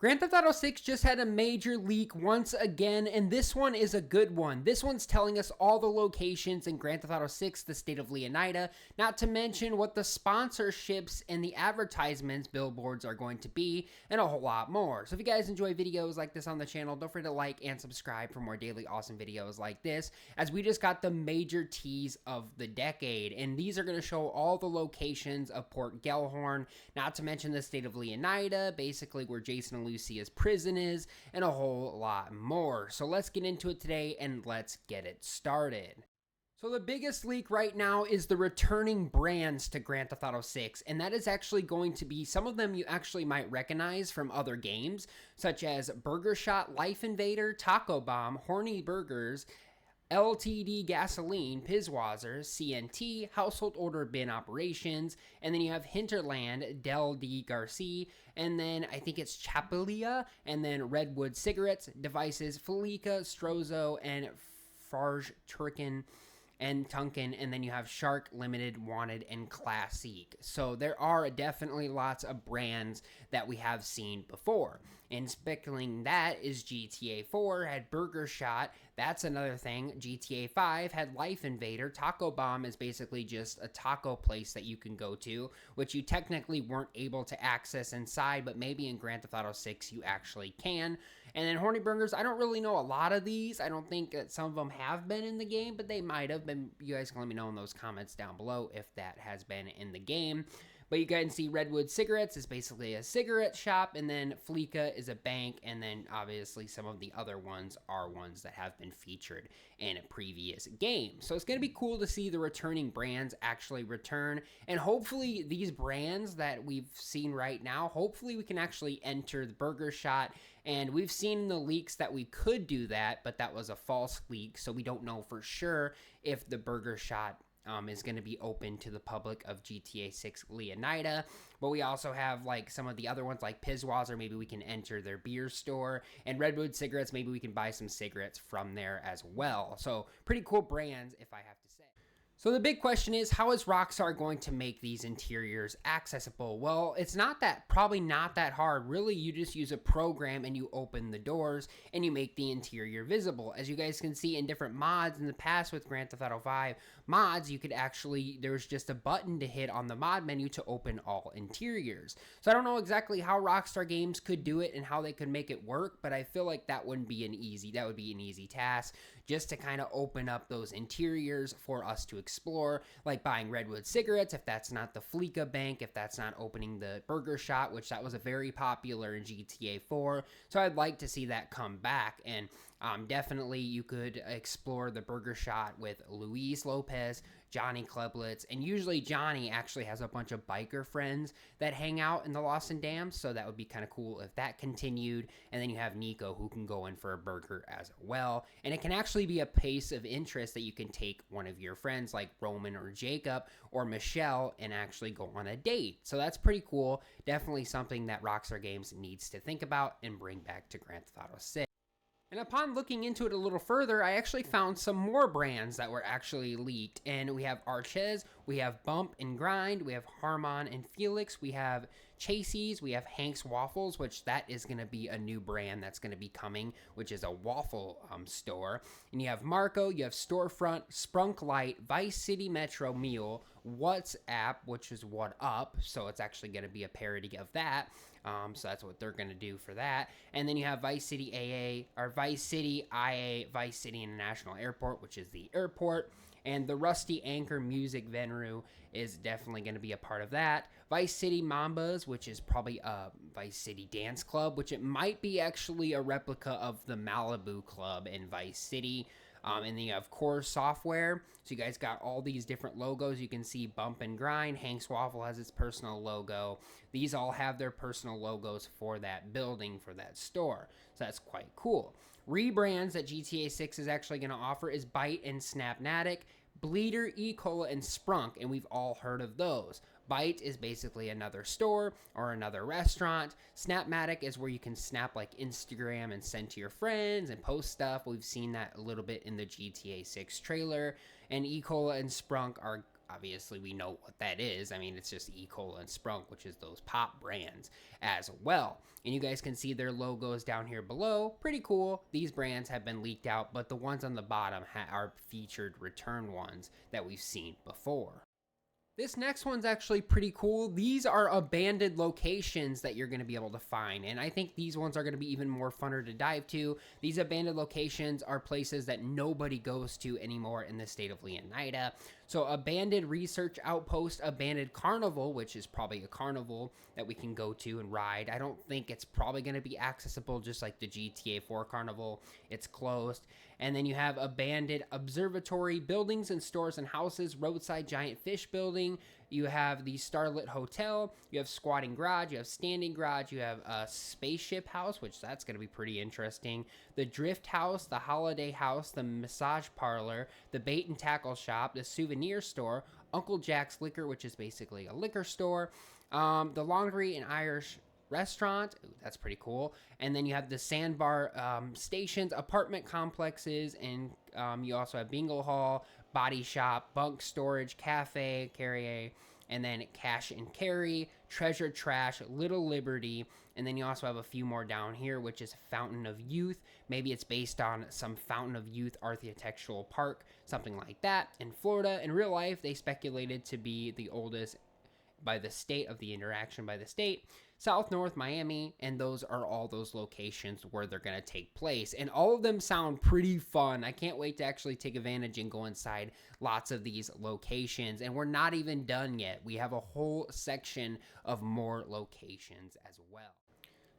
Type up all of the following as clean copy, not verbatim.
Grand Theft Auto 6 just had a major leak once again, and this one is a good one. This one's telling us all the locations in Grand Theft Auto 6, the state of Leonida, not to mention what the sponsorships and the advertisements billboards are going to be, and a whole lot more. So if you guys enjoy videos like this on the channel, don't forget to like and subscribe for more daily awesome videos like this, as we just got the major tease of the decade, and these are going to show all the locations of Port Gellhorn, not to mention the state of Leonida, basically where Jason and Lucia's prison is, and a whole lot more. So let's get into it today and let's get it started. So the biggest leak right now is the returning brands to Grand Theft Auto 6, and that is actually going to be, some of them you actually might recognize from other games, such as Burger Shot, Life Invader, Taco Bomb, Horny Burgers, LTD Gasoline, Pizwazzer, CNT, Household Order Bin Operations, and then you have Hinterland, Del D. Garcia, and then I think it's Chapelia, and then Redwood Cigarettes, Devices, Felica, Strozo, and Farge Turkin, and Tunkin, and then you have Shark, Limited, Wanted, and Classic. So there are definitely lots of brands that we have seen before. And speckling that is GTA 4 had Burger Shot. That's another thing. GTA 5 had Life Invader. Taco Bomb is basically just a taco place that you can go to, which you technically weren't able to access inside, but maybe in Grand Theft Auto 6 you actually can. And then Horny Burgers, I don't really know a lot of these. I don't think that some of them have been in the game, but they might have been. You guys can let me know in those comments down below if that has been in the game. But you guys can see Redwood Cigarettes is basically a cigarette shop, and then Felica is a bank, and then obviously some of the other ones are ones that have been featured in a previous game. So it's going to be cool to see the returning brands actually return, and hopefully these brands that we've seen right now, hopefully we can actually enter the Burger Shot. And we've seen in the leaks that we could do that, but that was a false leak, so we don't know for sure if the Burger Shot is going to be open to the public of GTA 6 Leonida. But we also have like some of the other ones like Pizwazzer, maybe we can enter their beer store, and Redwood Cigarettes, maybe we can buy some cigarettes from there as well. So pretty cool brands, if I have to say. So the big question is, how is Rockstar going to make these interiors accessible? Well, it's probably not that hard. Really, you just use a program and you open the doors and you make the interior visible. As you guys can see in different mods in the past with Grand Theft Auto 5 mods, you could actually, there's just a button to hit on the mod menu to open all interiors. So I don't know exactly how Rockstar Games could do it and how they could make it work, but I feel like that would be an easy task, just to kind of open up those interiors for us to explore, like buying Redwood Cigarettes, if that's not the Felica Bank, if that's not opening the Burger Shot, which that was a very popular in GTA 4. So I'd like to see that come back, and definitely you could explore the Burger Shot with Luis Lopez, Johnny Clublets, and usually Johnny actually has a bunch of biker friends that hang out in the Lost and Damned, so that would be kind of cool if that continued. And then you have Nico, who can go in for a burger as well, and it can actually be a place of interest that you can take one of your friends like Roman or Jacob or Michelle and actually go on a date. So that's pretty cool. Definitely something that Rockstar Games needs to think about and bring back to Grand Theft Auto 6. And upon looking into it a little further, I actually found some more brands that were actually leaked. And we have Arches, we have Bump and Grind, we have Harmon and Felix, we have Chasey's, we have Hank's Waffles, which that is going to be a new brand that's going to be coming, which is a waffle store. And you have Marco, you have Storefront, Sprunk Light, Vice City Metro Mule, WhatsApp, which is What Up, so it's actually going to be a parody of that. So that's what they're going to do for that. And then you have Vice City AA, or Vice City IA, Vice City International Airport, which is the airport. And the Rusty Anchor Music Venue is definitely going to be a part of that. Vice City Mambas, which is probably a Vice City Dance Club, which it might be actually a replica of the Malibu Club in Vice City. And then you have Core Software. So you guys got all these different logos. You can see Bump and Grind. Hank's Waffle has its personal logo. These all have their personal logos for that building, for that store. So that's quite cool. Rebrands that GTA 6 is actually going to offer is Byte and Snapnatic, Bleeder, E-Cola, and Sprunk, and we've all heard of those. Byte is basically another store or another restaurant. Snapmatic is where you can snap like Instagram and send to your friends and post stuff. We've seen that a little bit in the GTA 6 trailer. And E-Cola and Sprunk are obviously we know what that is. I mean, it's just E. Cola and Sprunk, which is those pop brands as well. And you guys can see their logos down here below. Pretty cool. These brands have been leaked out, but the ones on the bottom are featured return ones that we've seen before. This next one's actually pretty cool. These are abandoned locations that you're going to be able to find, and I think these ones are going to be even more funner to dive to. These abandoned locations are places that nobody goes to anymore in the state of Leonida. So abandoned research outpost, abandoned carnival, which is probably a carnival that we can go to and ride. I don't think it's probably going to be accessible just like the GTA 4 carnival. It's closed. And then you have abandoned observatory, buildings and stores and houses, roadside giant fish building. You have the Starlit Hotel. You have squatting garage. You have standing garage. You have a spaceship house, which that's going to be pretty interesting. The drift house, the holiday house, the massage parlor, the bait and tackle shop, the souvenir store, Uncle Jack's Liquor, which is basically a liquor store, the laundry and Irish restaurant. Ooh, that's pretty cool. And then you have the sandbar stations, apartment complexes, and you also have bingo hall, body shop, bunk storage, cafe, carrier, and then cash and carry, treasure trash, Little Liberty, and then you also have a few more down here, which is Fountain of Youth. Maybe it's based on some Fountain of Youth architectural park, something like that. In Florida, in real life, they speculated to be the oldest by the state of the interaction by the state. South, North, Miami, and those are all those locations where they're going to take place. And all of them sound pretty fun. I can't wait to actually take advantage and go inside lots of these locations. And we're not even done yet. We have a whole section of more locations as well.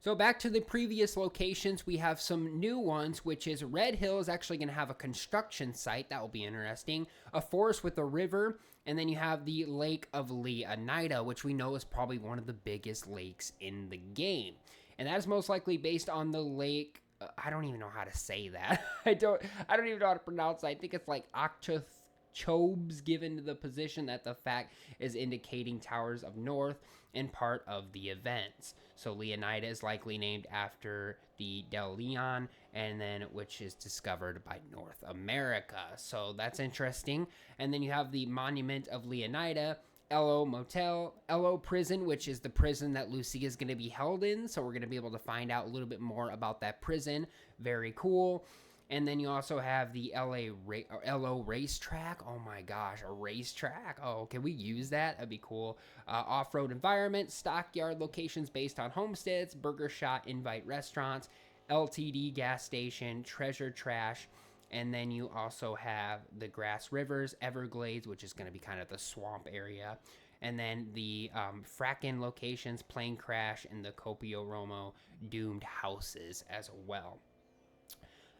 So back to the previous locations, we have some new ones, which is Red Hill is actually going to have a construction site. That will be interesting. A forest with a river. And then you have the Lake of Leonida, which we know is probably one of the biggest lakes in the game. And that is most likely based on the lake. I don't even know how to say that. I don't even know how to pronounce it. I think it's like Octochobes, given the position that the fact is indicating Towers of North and part of the events. So Leonida is likely named after the Del Leon, and then which is discovered by North America. So that's interesting. And then you have the Monument of Leonida, Elo Motel, Elo Prison, which is the prison that Lucy is going to be held in. So we're going to be able to find out a little bit more about that prison. Very cool. And then you also have the LO racetrack. Oh my gosh, a racetrack. Oh, can we use that? That'd be cool. Off-road environment, stockyard locations based on homesteads, burger shot, invite restaurants, LTD gas station, treasure trash. And then you also have the Grass Rivers, Everglades, which is going to be kind of the swamp area. And then the Frackin locations, plane crash, and the Copio Romo doomed houses as well.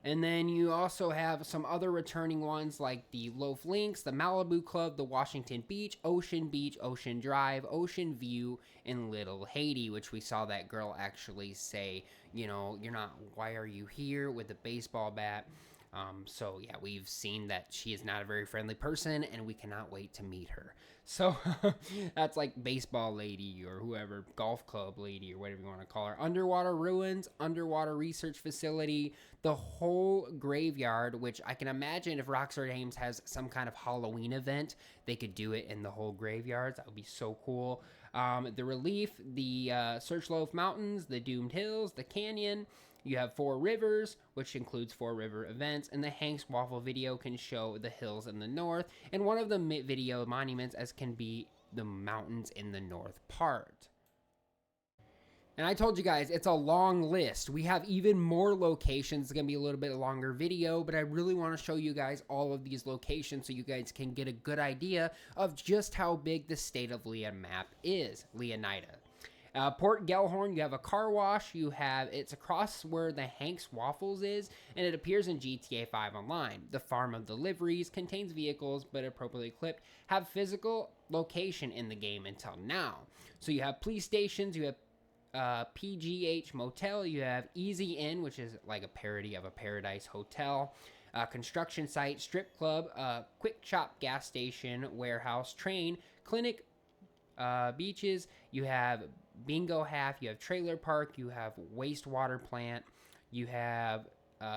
And then you also have some other returning ones like the Loaf Links, the Malibu Club, the Washington Beach, Ocean Drive, Ocean View, and Little Haiti, which we saw that girl actually say, you know, why are you here with a baseball bat? So yeah, we've seen that she is not a very friendly person, and we cannot wait to meet her. So that's like baseball lady or whoever, golf club lady or whatever you want to call her. Underwater ruins, underwater research facility, the whole graveyard, which I can imagine if Rockstar Games has some kind of Halloween event, they could do it in the whole graveyards. That would be so cool. The Relief, the Searchloaf Mountains, the Doomed Hills, the Canyon. You have Four Rivers, which includes Four River events, and the Hank's Waffle video can show the hills in the north, and one of the video monuments as can be the mountains in the north part. And I told you guys, it's a long list. We have even more locations. It's going to be a little bit longer video, but I really want to show you guys all of these locations so you guys can get a good idea of just how big the state of Leonida is. Port Gellhorn, you have a car wash, it's across where the Hank's Waffles is, and it appears in GTA 5 Online. The Farm of the Liveries contains vehicles, but appropriately equipped, have physical location in the game until now. So you have police stations, you have PGH Motel, you have Easy Inn, which is like a parody of a Paradise Hotel, construction site, strip club, quick shop, gas station, warehouse, train, clinic, beaches, you have bingo half, you have trailer park, you have wastewater plant, you have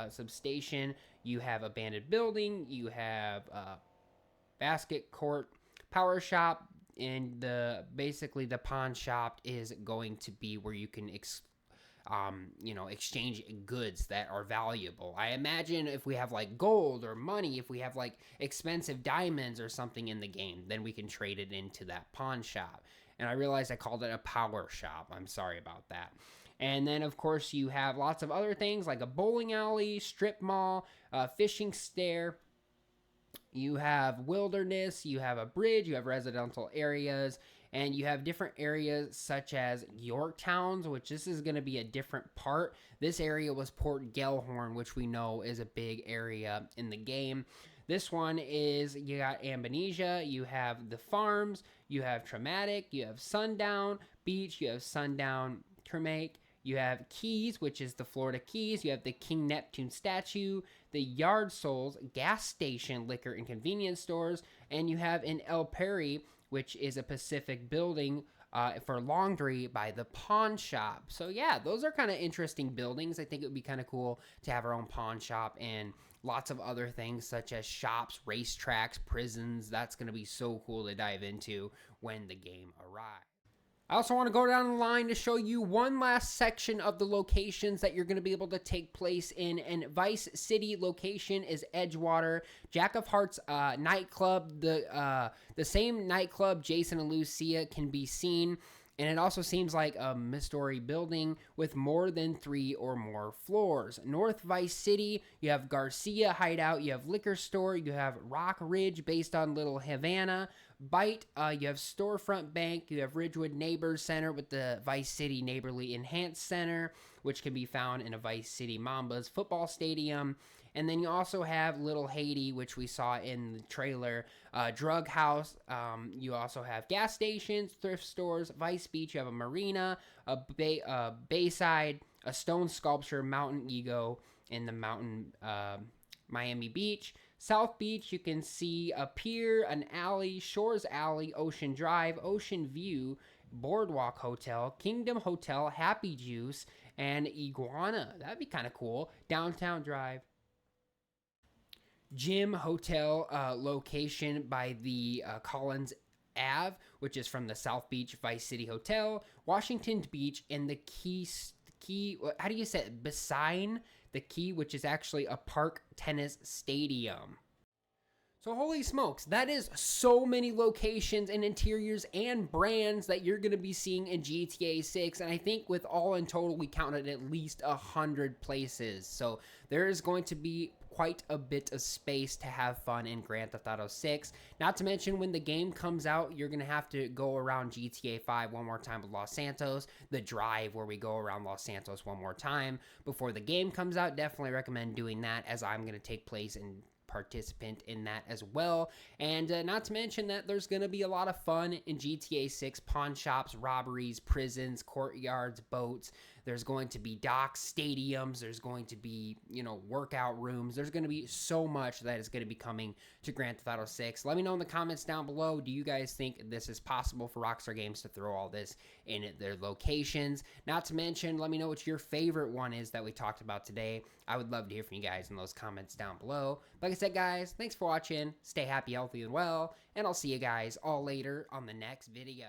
substation, you have abandoned building, you have basket court, Power shop, and basically the pawn shop is going to be where you can exchange goods that are valuable. I imagine if we have like gold or money, if we have like expensive diamonds or something in the game, then we can trade it into that pawn shop. And I realized I called it a power shop. I'm sorry about that. And then, of course, you have lots of other things like a bowling alley, strip mall, fishing stair. You have wilderness, you have a bridge, you have residential areas, and you have different areas such as Yorktowns, which this is going to be a different part. This area was Port Gellhorn, which we know is a big area in the game. This one is, you got Amnesia, you have the farms, you have Traumatic, you have Sundown Beach, you have Sundown Traumatic, you have Keys, which is the Florida Keys. You have the King Neptune statue, the Yard Souls, gas station, liquor, and convenience stores. And you have in El Perry, which is a Pacific building for laundry by the pawn shop. So yeah, those are kind of interesting buildings. I think it would be kind of cool to have our own pawn shop and lots of other things such as shops, racetracks, prisons. That's going to be so cool to dive into when the game arrives. I also want to go down the line to show you one last section of the locations that you're going to be able to take place in. And Vice City location is Edgewater. Jack of Hearts nightclub, the same nightclub Jason and Lucia can be seen. And it also seems like a mid-story building with more than 3 or more floors. North Vice City, you have Garcia Hideout, you have Liquor Store, you have Rock Ridge based on Little Havana. Bite, you have Storefront Bank, you have Ridgewood Neighbors Center with the Vice City Neighborly Enhanced Center, which can be found in a Vice City Mambas football stadium. And then you also have Little Haiti, which we saw in the trailer, Drug House. You also have gas stations, thrift stores, Vice Beach. You have a marina, a Bayside, a stone sculpture, Mountain Ego, in the mountain Miami Beach. South Beach, you can see a pier, an alley, Shores Alley, Ocean Drive, Ocean View, Boardwalk Hotel, Kingdom Hotel, Happy Juice, and Iguana. That'd be kind of cool. Downtown Drive. Gym Hotel location by the Collins Ave, which is from the South Beach Vice City Hotel, Washington Beach, and the Key, how do you say it? Beside the Key, which is actually a park tennis stadium. So holy smokes, that is so many locations and interiors and brands that you're going to be seeing in GTA 6. And I think with all in total, we counted at least 100 places. So there is going to be quite a bit of space to have fun in Grand Theft Auto 6. Not to mention, when the game comes out, you're going to have to go around GTA 5 one more time with Los Santos. The drive where we go around Los Santos one more time before the game comes out. Definitely recommend doing that, as I'm going to take place in participant in that as well. And not to mention that there's going to be a lot of fun in GTA 6, pawn shops, robberies, prisons, courtyards, boats. There's going to be docks, stadiums. There's going to be, workout rooms. There's going to be so much that is going to be coming to Grand Theft Auto 6. Let me know in the comments down below. Do you guys think this is possible for Rockstar Games to throw all this in their locations? Not to mention, let me know what your favorite one is that we talked about today. I would love to hear from you guys in those comments down below. Like I said, guys, thanks for watching. Stay happy, healthy, and well. And I'll see you guys all later on the next video.